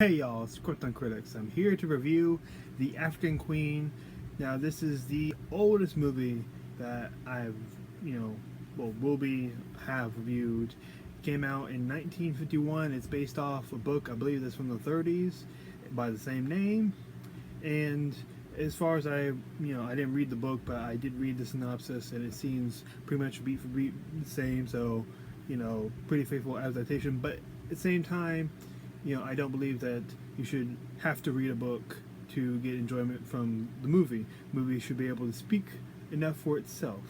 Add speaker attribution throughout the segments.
Speaker 1: Hey y'all, it's Krypton Critics. I'm here to review The African Queen. Now, this is the oldest movie that I've, will be have reviewed. It came out in 1951. It's based off a book, I believe that's from the 30s, by the same name. And as far as I didn't read the book, but I did read the synopsis, and it seems pretty much beat for beat the same. So, pretty faithful adaptation. But at the same time, I don't believe that you should have to read a book to get enjoyment from the movie. The movie should be able to speak enough for itself,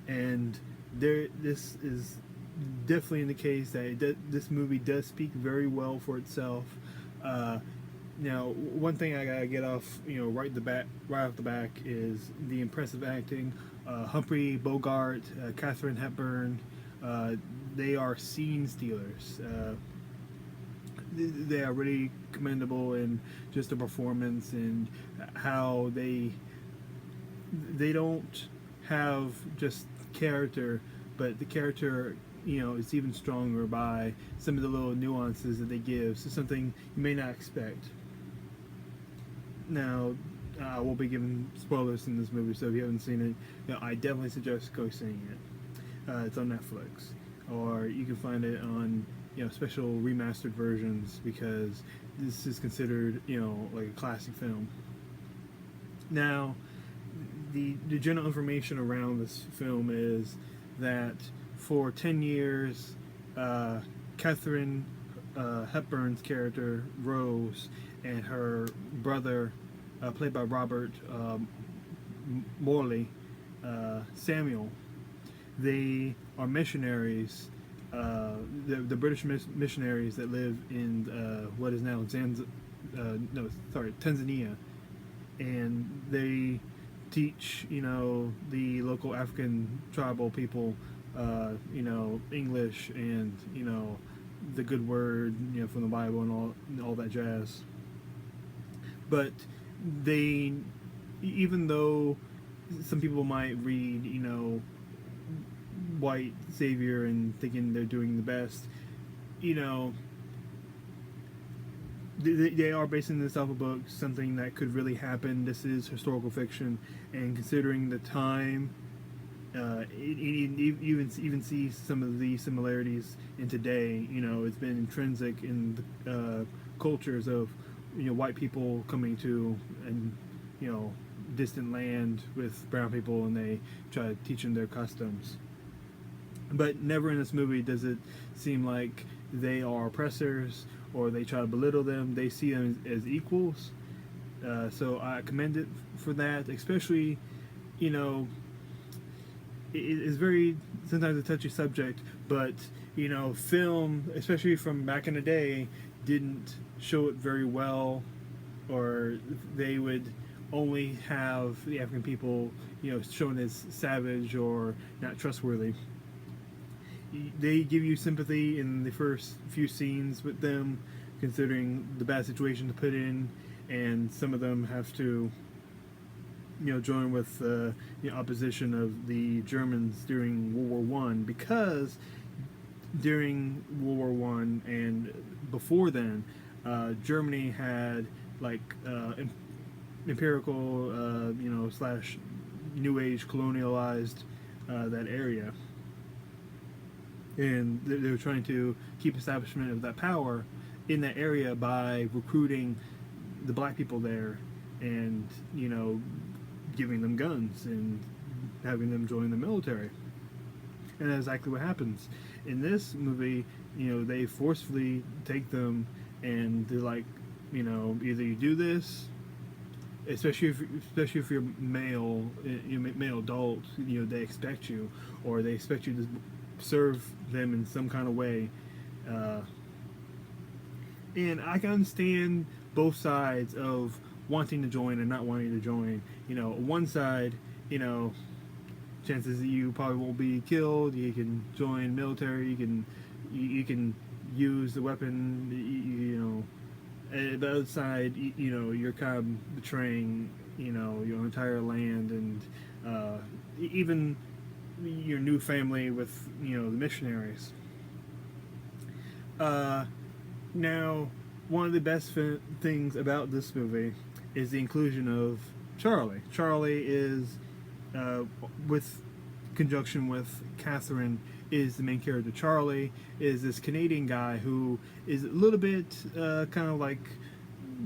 Speaker 1: and this is definitely in the case that this movie does speak very well for itself. Now, one thing I gotta get off, right off the back, is the impressive acting. Humphrey Bogart, Katharine Hepburn, they are scene stealers. They are really commendable in just the performance and how they don't have just character, but the character is even stronger by some of the little nuances that they give. So something you may not expect. Now, I will be giving spoilers in this movie, so if you haven't seen it, I definitely suggest go seeing it. It's on Netflix, or you can find it on special remastered versions, because this is considered like a classic film. Now, the general information around this film is that for 10 years, Catherine Hepburn's character Rose and her brother, played by Robert Morley, Samuel, they are missionaries. The British missionaries that live in what is now Tanzania, and they teach the local African tribal people English and the good word from the Bible and all that jazz. But they, even though some people might read white savior and thinking they're doing the best, they are basing this off a book, something that could really happen. This is historical fiction, and considering the time, even see some of the similarities in today. It's been intrinsic in the cultures of white people coming to and distant land with brown people, and they try to teach them their customs. But never in this movie does it seem like they are oppressors or they try to belittle them. They see them as equals. So I commend it for that. Especially, it is very sometimes a touchy subject, but film, especially from back in the day, didn't show it very well, or they would only have the African people, shown as savage or not trustworthy. They give you sympathy in the first few scenes with them, considering the bad situation to put in, and some of them have to, join with the opposition of the Germans during World War I, because during World War One and before then, Germany had like empirical, slash New Age colonialized that area, and they were trying to keep establishment of that power in that area by recruiting the black people there, and giving them guns and having them join the military. And that's exactly what happens in this movie. They forcefully take them, and they're like, either you do this, especially if you're male, male adult, they expect you, or they expect you to serve them in some kind of way. And I can understand both sides of wanting to join and not wanting to join. One side, chances that you probably won't be killed. You can join military. You can use the weapon. And the other side, you're kind of betraying, your entire land, and even your new family with, the missionaries. Now, one of the best things about this movie is the inclusion of Charlie. Charlie is, with conjunction with Catherine, is the main character. Charlie is this Canadian guy who is a little bit kind of like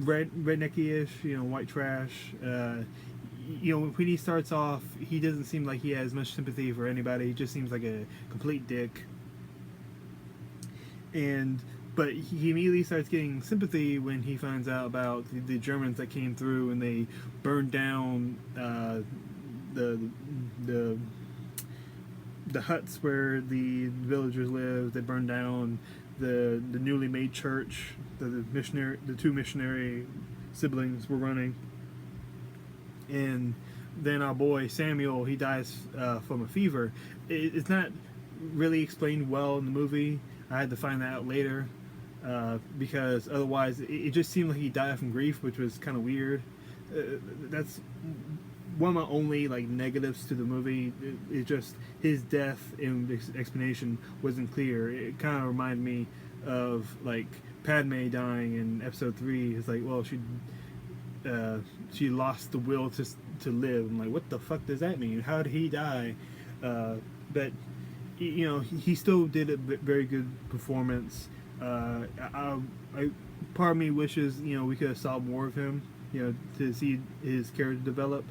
Speaker 1: rednecky-ish, white trash. When he starts off, he doesn't seem like he has much sympathy for anybody. He just seems like a complete dick. But he immediately starts getting sympathy when he finds out about the Germans that came through and they burned down the huts where the villagers lived. They burned down the newly made church that the two missionary siblings were running. And then our boy Samuel, he dies from a fever. It's not really explained well in the movie. I had to find that out later, because otherwise it just seemed like he died from grief, which was kind of weird. That's one of my only negatives to the movie. It just, his death and explanation wasn't clear. It kind of reminded me of Padme dying in Episode 3. It's well, she lost the will to live. I'm like, what the fuck does that mean? How did he die? But he still did a very good performance. Part of me wishes we could have saw more of him, to see his character develop,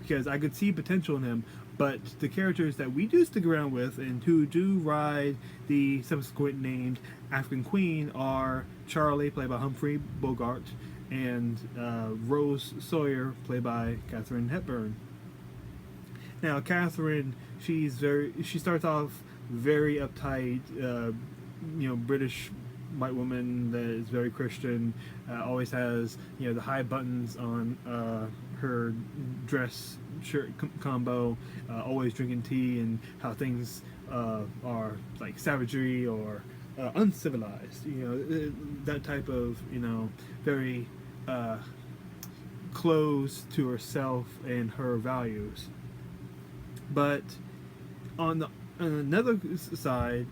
Speaker 1: because I could see potential in him. But the characters that we do stick around with and who do ride the subsequent named African Queen are Charlie, played by Humphrey Bogart, and Rose Sawyer, played by Katharine Hepburn. Now, Catherine, she starts off very uptight, British white woman that is very Christian, always has, the high buttons on her dress shirt combo, always drinking tea, and how things are savagery or uncivilized, that type of, very close to herself and her values. But on another side,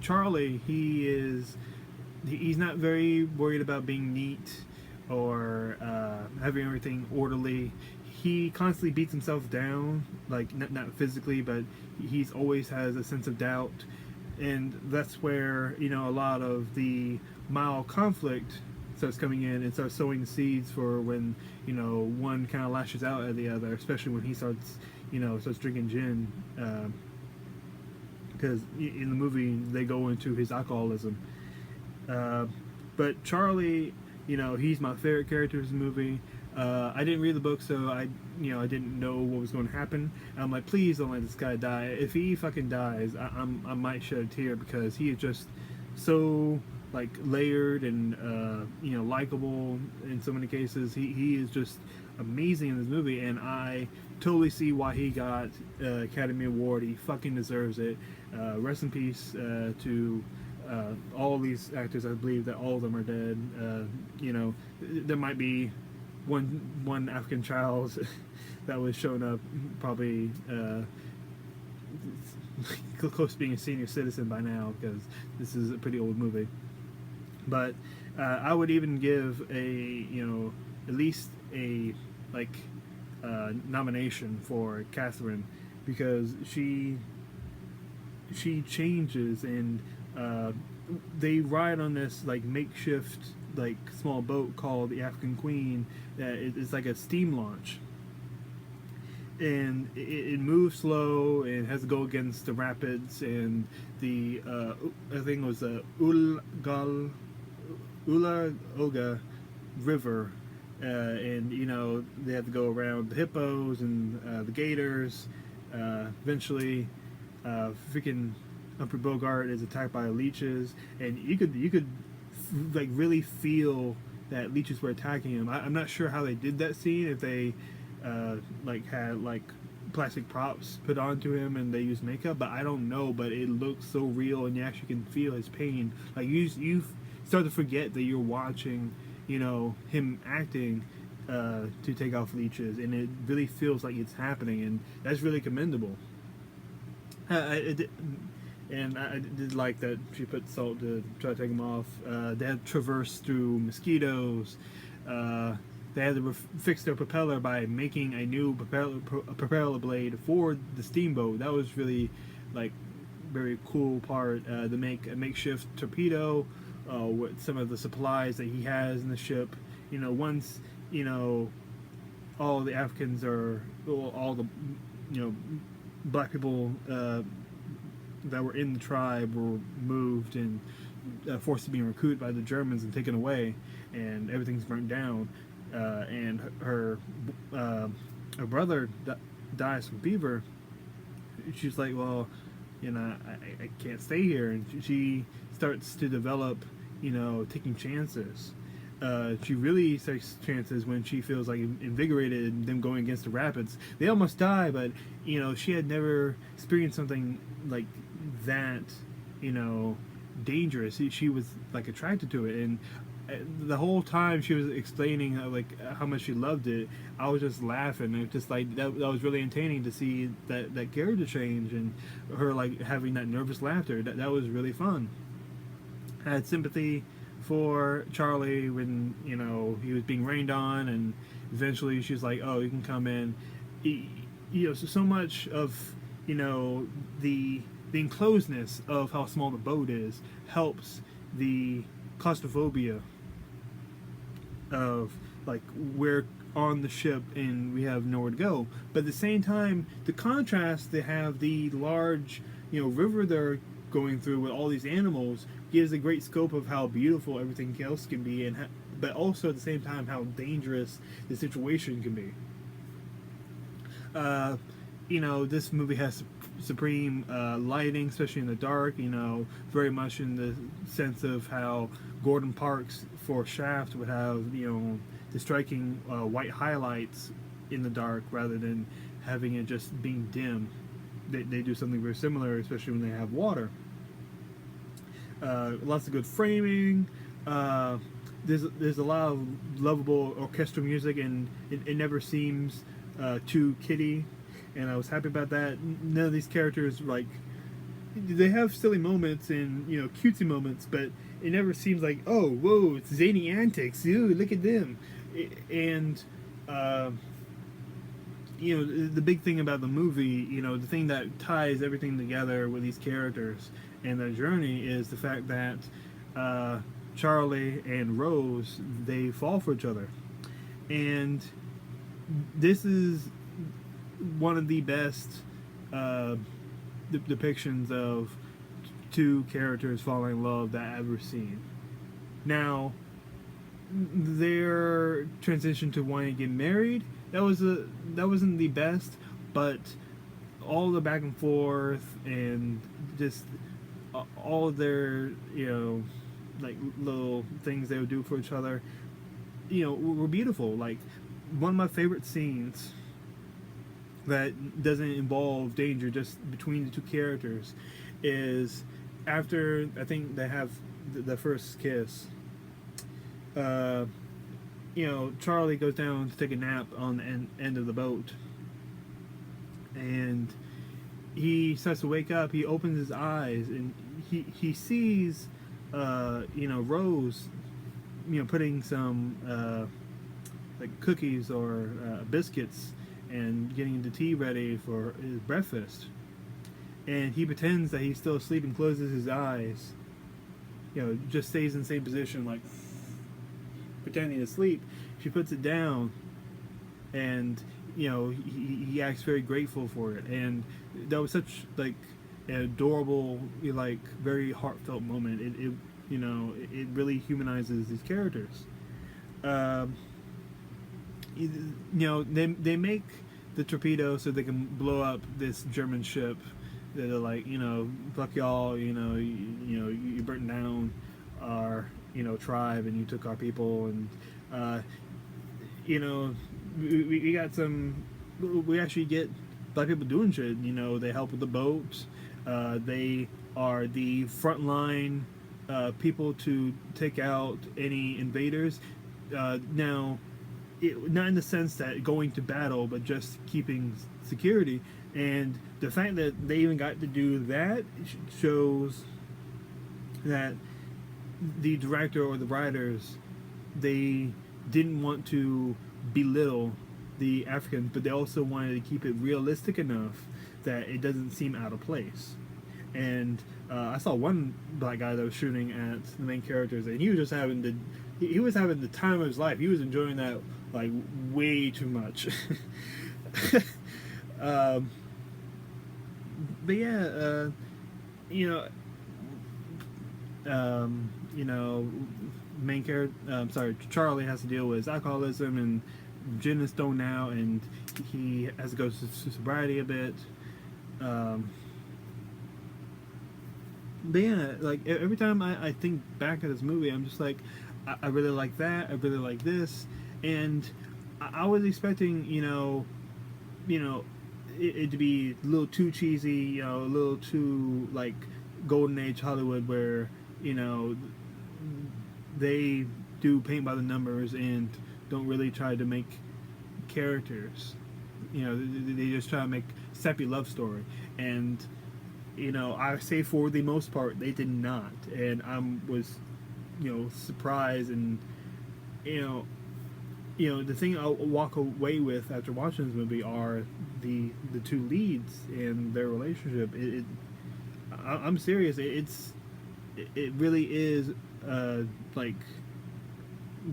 Speaker 1: Charlie, he's not very worried about being neat or having everything orderly. He constantly beats himself down, not physically, but he's always has a sense of doubt, and that's where a lot of the mild conflict starts coming in and starts sowing the seeds for when one kind of lashes out at the other, especially when he starts drinking gin, because in the movie they go into his alcoholism. But Charlie, he's my favorite character in the movie. I didn't read the book, so I didn't know what was going to happen. And I'm like, please don't let this guy die. If he fucking dies, I might shed a tear, because he is just so layered and likable in so many cases. He is just amazing in this movie, and I totally see why he got Academy Award. He fucking deserves it. Rest in peace to all these actors. I believe that all of them are dead. There might be one African child that was showing up, probably close to being a senior citizen by now, because this is a pretty old movie. But I would even give at least a nomination for Catherine, because she changes, and they ride on this makeshift small boat called the African Queen. It's like a steam launch, and it moves slow and has to go against the rapids and the I think it was the Ulaoga River, and they have to go around the hippos and the gators. Eventually, freaking Humphrey Bogart is attacked by leeches, and you could really feel that leeches were attacking him. I'm not sure how they did that scene, if they had plastic props put onto him and they used makeup, but I don't know. But it looks so real, and you actually can feel his pain. You start to forget that you're watching, him acting to take off leeches, and it really feels like it's happening, and that's really commendable. and I did like that she put salt to try to take them off. They had to traverse through mosquitoes. Uh, they had to fix their propeller by making a new propeller blade for the steamboat. That was really like very cool part. To make a makeshift torpedo with some of the supplies that he has in the ship. Once you know all the Africans are all the black people that were in the tribe were moved and forced to be recruited by the Germans and taken away, and everything's burnt down. And her brother dies from fever. She's like, well, I can't stay here, and she starts to develop, taking chances. She really takes chances when she feels like invigorated and them going against the rapids. They almost die, but she had never experienced something like that, dangerous. She was like attracted to it, and the whole time she was explaining like how much she loved it, I was just laughing. It just like that was really entertaining to see that character change and her like having that nervous laughter. That was really fun. I had sympathy for Charlie when he was being rained on, and eventually she's like, "Oh, you can come in." So much of the enclosedness of how small the boat is helps the claustrophobia of like we're on the ship and we have nowhere to go. But at the same time, the contrast they have the large river they're going through with all these animals gives a great scope of how beautiful everything else can be, and but also at the same time how dangerous the situation can be. This movie has supreme lighting, especially in the dark. Very much in the sense of how Gordon Parks for Shaft would have the striking white highlights in the dark rather than having it just being dim. They do something very similar, especially when they have water. Lots of good framing. There's a lot of lovable orchestral music, and it never seems too kiddie. And I was happy about that. None of these characters they have silly moments and cutesy moments, but it never seems like, oh, whoa, it's zany antics. Ooh, look at them. And the big thing about the movie, the thing that ties everything together with these characters and their journey is the fact that Charlie and Rose, they fall for each other. And this is one of the best depictions of two characters falling in love that I've ever seen. Now, their transition to wanting to get married, that wasn't the best, but all the back and forth and just all of their like little things they would do for each other were beautiful. Like one of my favorite scenes that doesn't involve danger, just between the two characters, is after I think they have the first kiss. Charlie goes down to take a nap on the end of the boat, and he starts to wake up. He opens his eyes and he sees Rose putting some like cookies or biscuits and getting the tea ready for his breakfast. And he pretends that he's still asleep and closes his eyes. Just stays in the same position, like pretending to sleep. She puts it down, and he acts very grateful for it. And that was such like an adorable, like very heartfelt moment. It really humanizes these characters. They make the torpedo so they can blow up this German ship. They're like, fuck y'all, you burnt down our, tribe and you took our people, and we got some. We actually get black people doing shit. They help with the boat. They are the frontline people to take out any invaders. Now, not in the sense that going to battle, but just keeping security. And the fact that they even got to do that shows that the director or the writers, they didn't want to belittle the Africans, but they also wanted to keep it realistic enough that it doesn't seem out of place. And I saw one black guy that was shooting at the main characters, and he was just having he was having the time of his life. He was enjoying that like way too much. But yeah, you know, main character, sorry, Charlie has to deal with alcoholism and gin is thrown out, and he has to go to sobriety a bit. But yeah, like every time I think back at this movie, I'm just like, I really like that. I really like this, and I was expecting, it to be a little too cheesy, a little too like golden age Hollywood, where they do paint by the numbers and don't really try to make characters. They just try to make sappy love story, and I say for the most part they did not, and I was surprised. And the thing I'll walk away with after watching this movie are the two leads and their relationship. I'm serious. It really is like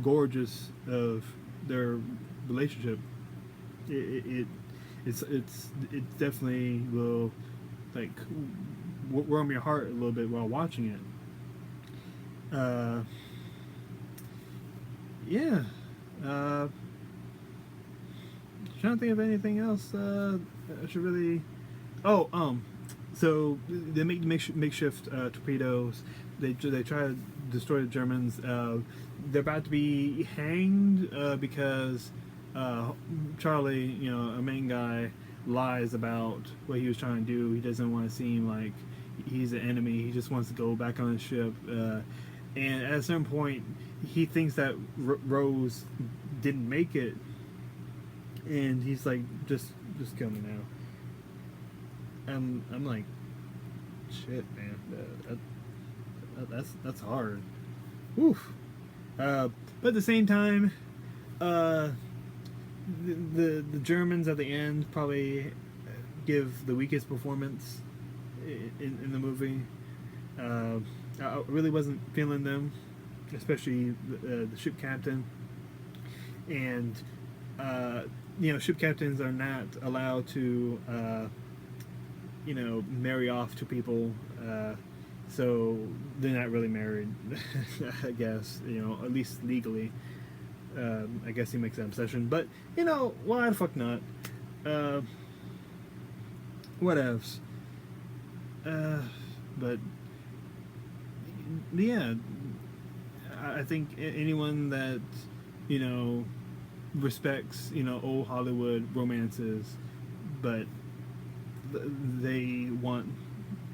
Speaker 1: gorgeous of their relationship. It definitely will like warm your heart a little bit while watching it. Yeah. Trying to think of anything else I should really. So they make makeshift torpedoes. They try to destroy the Germans. They're about to be hanged because Charlie, a main guy, lies about what he was trying to do. He doesn't want to seem like he's an enemy. He just wants to go back on the ship. And at a certain point, he thinks that Rose didn't make it, and he's like, just kill me now. I'm like, shit, man, that's hard. Oof. But at the same time, the Germans at the end probably give the weakest performance in the movie. I really wasn't feeling them, especially the ship captain. And ship captains are not allowed to marry off to people, so they're not really married. I guess, at least legally. I guess he makes that obsession, but why the fuck not? Whatevs. But yeah, I think anyone that respects old Hollywood romances, but they want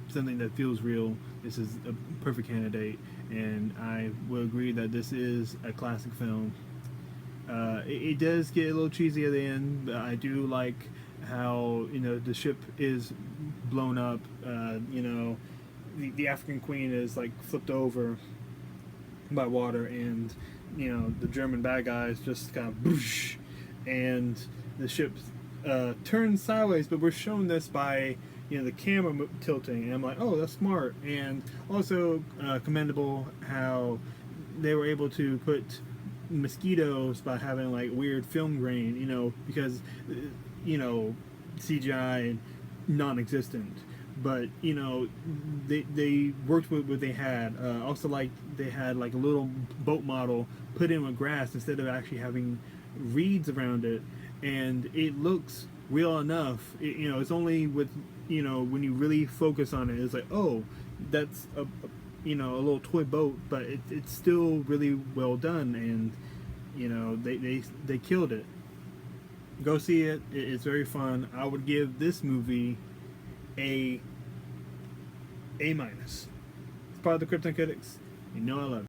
Speaker 1: something that feels real, this is a perfect candidate. And I will agree that this is a classic film. It does get a little cheesy at the end, but I do like how the ship is blown up. The African Queen is like flipped over by water, and the German bad guys just kind of boosh, and the ship turns sideways. But we're shown this by the camera tilting, and I'm like, oh, that's smart. And also commendable how they were able to put mosquitoes by having like weird film grain, because CGI non-existent, but they worked with what they had. Also, like, they had like a little boat model put in with grass instead of actually having reeds around it, and it looks real enough. It's only with when you really focus on it, it's like, oh, that's a little toy boat, but it's still really well done, and they killed it. Go see it. It's very fun. I would give this movie A-. It's part of the Krypton Critics. I love it.